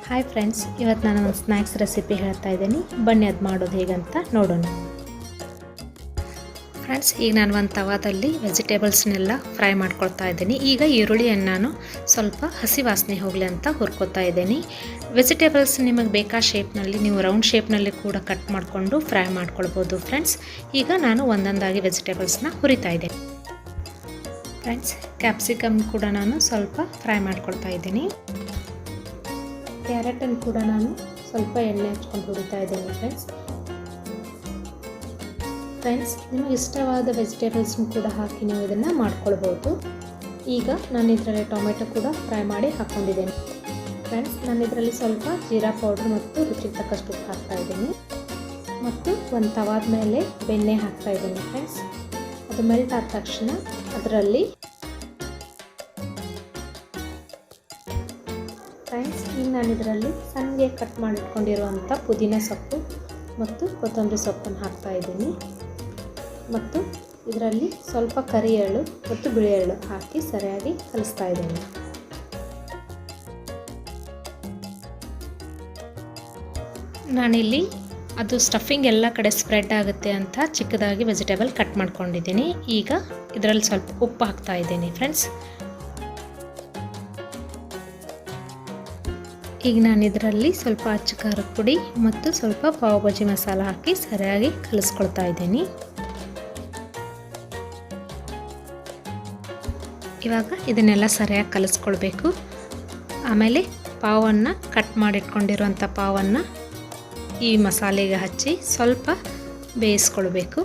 Hi friends, ಇವತ್ತು ನಾನು ಒಂದು ಸ್ನ್ಯಾಕ್ಸ್ ರೆಸಿಪಿ ಹೇಳ್ತಾ ಇದ್ದೀನಿ. ಬನ್ನಿ ಅದು ಮಾಡೋದು ಹೇಗಂತ ನೋಡೋಣ. ಫ್ರೆಂಡ್ಸ್, ಈಗ ನಾನು ಒಂದು ತವಾದಲ್ಲಿ ವೆಜಿಟೇಬಲ್ಸ್ನೆಲ್ಲ ಫ್ರೈ ಮಾಡ್ಕೊಳ್ತಾ ಇದ್ದೀನಿ. ಈಗ ಈರುಳ್ಳಿಯನ್ನು ನಾನು ಸ್ವಲ್ಪ ಹಸಿ ವಾಸನೆ ಹೋಗಲಿ ಅಂತ ಹುರ್ಕೋತಾ ಇದ್ದೀನಿ. ವೆಜಿಟೇಬಲ್ಸ್ ನಿಮಗೆ ಬೇಕಾ ಶೇಪ್ನಲ್ಲಿ ನೀವು ರೌಂಡ್ ಶೇಪ್ನಲ್ಲಿ ಕೂಡ ಕಟ್ ಮಾಡಿಕೊಂಡು ಫ್ರೈ ಮಾಡ್ಕೊಳ್ಬೋದು. ಫ್ರೆಂಡ್ಸ್, ಈಗ ನಾನು ಒಂದೊಂದಾಗಿ ವೆಜಿಟೇಬಲ್ಸ್ನ ಹುರಿತಾ ಇದ್ದೀನಿ. ಫ್ರೆಂಡ್ಸ್, ಕ್ಯಾಪ್ಸಿಕಮ್ ಕೂಡ ನಾನು ಸ್ವಲ್ಪ ಫ್ರೈ ಮಾಡ್ಕೊಳ್ತಾ ಇದ್ದೀನಿ. ಕ್ಯಾರೆಟನ್ನು ಕೂಡ ನಾನು ಸ್ವಲ್ಪ ಎಣ್ಣೆ ಹಚ್ಕೊಂಡು ಹುರಿತಾ ಇದ್ದೀನಿ. ಫ್ರೆಂಡ್ಸ್, ನಿಮಗೆ ಇಷ್ಟವಾದ ವೆಜಿಟೇಬಲ್ಸ್ನ ಕೂಡ ಹಾಕಿ ನೀವು ಇದನ್ನು ಮಾಡ್ಕೊಳ್ಬೋದು. ಈಗ ನಾನು ಇದರಲ್ಲಿ ಟೊಮೆಟೊ ಕೂಡ ಫ್ರೈ ಮಾಡಿ ಹಾಕ್ಕೊಂಡಿದ್ದೇನೆ. ಫ್ರೆಂಡ್ಸ್, ನಾನು ಇದರಲ್ಲಿ ಸ್ವಲ್ಪ ಜೀರಾ ಪೌಡ್ರ್ ಮತ್ತು ರುಚಿಗೆ ತಕ್ಕಷ್ಟು ಉಪ್ಪು ಹಾಕ್ತಾ ಇದ್ದೀನಿ ಮತ್ತು ಒಂದು ತವಾದ ಮೇಲೆ ಬೆಣ್ಣೆ ಹಾಕ್ತಾ ಇದ್ದೀನಿ. ಫ್ರೆಂಡ್ಸ್, ಅದು ಮೆಲ್ಟ್ ಆದ ತಕ್ಷಣ ಅದರಲ್ಲಿ ಈಗ ನಾನು ಇದರಲ್ಲಿ ಸಣ್ಣಗೆ ಕಟ್ ಮಾಡಿಟ್ಕೊಂಡಿರುವಂಥ ಪುದೀನ ಸೊಪ್ಪು ಮತ್ತು ಕೊತ್ತಂಬರಿ ಸೊಪ್ಪನ್ನು ಹಾಕ್ತಾ ಇದ್ದೀನಿ ಮತ್ತು ಇದರಲ್ಲಿ ಸ್ವಲ್ಪ ಕರಿ ಎಳ್ಳು ಮತ್ತು ಬಿಳಿ ಎಳ್ಳು ಹಾಕಿ ಸರಿಯಾಗಿ ಕಲಿಸ್ತಾ ಇದ್ದೀನಿ. ನಾನಿಲ್ಲಿ ಅದು ಸ್ಟಫಿಂಗ್ ಎಲ್ಲ ಕಡೆ ಸ್ಪ್ರೆಡ್ ಆಗುತ್ತೆ ಅಂತ ಚಿಕ್ಕದಾಗಿ ವೆಜಿಟೇಬಲ್ ಕಟ್ ಮಾಡ್ಕೊಂಡಿದ್ದೀನಿ. ಈಗ ಇದರಲ್ಲಿ ಸ್ವಲ್ಪ ಉಪ್ಪು ಹಾಕ್ತಾ ಇದ್ದೀನಿ. ಫ್ರೆಂಡ್ಸ್, ಈಗ ನಾನು ಇದರಲ್ಲಿ ಸ್ವಲ್ಪ ಅಚ್ಚ ಖಾರದ ಪುಡಿ ಮತ್ತು ಸ್ವಲ್ಪ ಪಾವ್ ಭಾಜಿ ಮಸಾಲ ಹಾಕಿ ಸರಿಯಾಗಿ ಕಲಿಸ್ಕೊಳ್ತಾ ಇದ್ದೀನಿ. ಇವಾಗ ಇದನ್ನೆಲ್ಲ ಸರಿಯಾಗಿ ಕಲಿಸ್ಕೊಳ್ಬೇಕು. ಆಮೇಲೆ ಪಾವನ್ನು ಕಟ್ ಮಾಡಿಟ್ಕೊಂಡಿರುವಂಥ ಪಾವನ್ನು ಈ ಮಸಾಲೆಗೆ ಹಚ್ಚಿ ಸ್ವಲ್ಪ ಬೇಯಿಸ್ಕೊಳ್ಬೇಕು.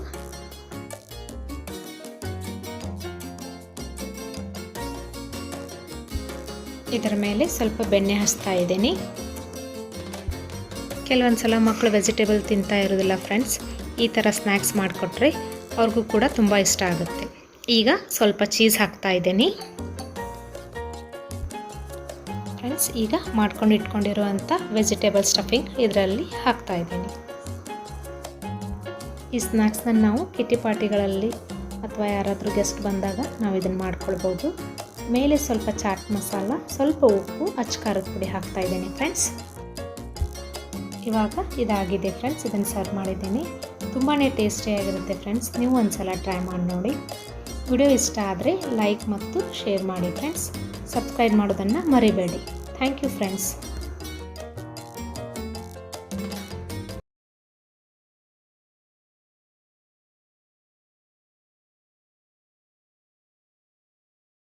ಇದರ ಮೇಲೆ ಸ್ವಲ್ಪ ಬೆಣ್ಣೆ ಹಚ್ತಾ ಇದ್ದೀನಿ. ಕೆಲವೊಂದು ಸಲ ಮಕ್ಕಳು ವೆಜಿಟೇಬಲ್ ತಿಂತಾ ಇರೋದಿಲ್ಲ. ಫ್ರೆಂಡ್ಸ್, ಈ ಥರ ಸ್ನ್ಯಾಕ್ಸ್ ಮಾಡಿಕೊಟ್ರೆ ಅವ್ರಿಗೂ ಕೂಡ ತುಂಬ ಇಷ್ಟ ಆಗುತ್ತೆ. ಈಗ ಸ್ವಲ್ಪ ಚೀಸ್ ಹಾಕ್ತಾ ಇದ್ದೀನಿ. ಫ್ರೆಂಡ್ಸ್, ಈಗ ಮಾಡ್ಕೊಂಡು ಇಟ್ಕೊಂಡಿರುವಂಥ ವೆಜಿಟೇಬಲ್ ಸ್ಟಫಿಂಗ್ ಇದರಲ್ಲಿ ಹಾಕ್ತಾ ಇದ್ದೀನಿ. ಈ ಸ್ನ್ಯಾಕ್ಸ್ನ ನಾವು ಕಿಟಿ ಪಾರ್ಟಿಗಳಲ್ಲಿ ಅಥವಾ ಯಾರಾದರೂ ಗೆಸ್ಟ್ ಬಂದಾಗ ನಾವು ಇದನ್ನು ಮಾಡ್ಕೊಳ್ಬೋದು. ಮೇಲೆ ಸ್ವಲ್ಪ ಚಾಟ್ ಮಸಾಲ, ಸ್ವಲ್ಪ ಉಪ್ಪು, ಅಚ್ಚ ಖಾರದ ಪುಡಿ ಹಾಕ್ತಾ ಇದ್ದೀನಿ. ಫ್ರೆಂಡ್ಸ್, ಇವಾಗ ಇದಾಗಿದೆ. ಫ್ರೆಂಡ್ಸ್, ಇದನ್ನು ಸರ್ವ್ ಮಾಡಿದ್ದೀನಿ. ತುಂಬಾ ಟೇಸ್ಟಿಯಾಗಿರುತ್ತೆ. ಫ್ರೆಂಡ್ಸ್, ನೀವು ಒಂದ್ಸಲ ಟ್ರೈ ಮಾಡಿ ನೋಡಿ. ವಿಡಿಯೋ ಇಷ್ಟ ಆದರೆ ಲೈಕ್ ಮತ್ತು ಶೇರ್ ಮಾಡಿ. ಫ್ರೆಂಡ್ಸ್, ಸಬ್ಸ್ಕ್ರೈಬ್ ಮಾಡೋದನ್ನು ಮರಿಬೇಡಿ. Thank you friends.